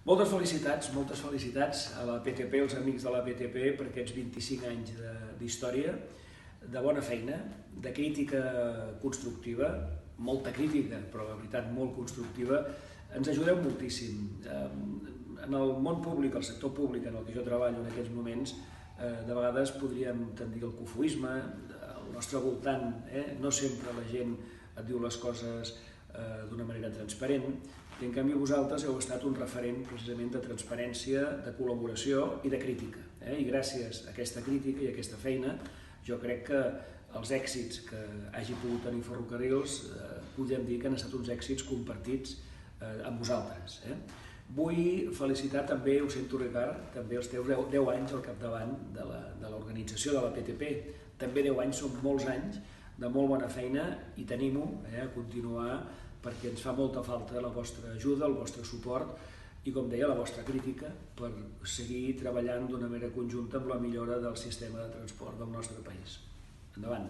Moltes felicitats a la PTP, als amics de la PTP, per aquests 25 anys d'història, de bona feina, de crítica constructiva, molta crítica, però la veritat molt constructiva. Ens ajudeu moltíssim. En el món públic, el sector públic en el que jo treballo en aquests moments, de vegades podríem tendir al cofoisme, al nostre voltant, no sempre la gent et diu les coses d'una manera transparent, i en canvi vosaltres heu estat un referent precisament de transparència, de col·laboració i de crítica. I gràcies a aquesta crítica i a aquesta feina jo crec que els èxits que hagi pogut tenir Ferrocarrils podem dir que han estat uns èxits compartits amb vosaltres. Vull felicitar també, ho sento Ricard, també els teus 10 anys al capdavant de l'organització de la PTP. També 10 anys són molts anys de molt bona feina i t'animo a continuar perquè ens fa molta falta la vostra ajuda, el vostre suport i, com deia, la vostra crítica per seguir treballant d'una manera conjunta amb la millora del sistema de transport del nostre país. Endavant!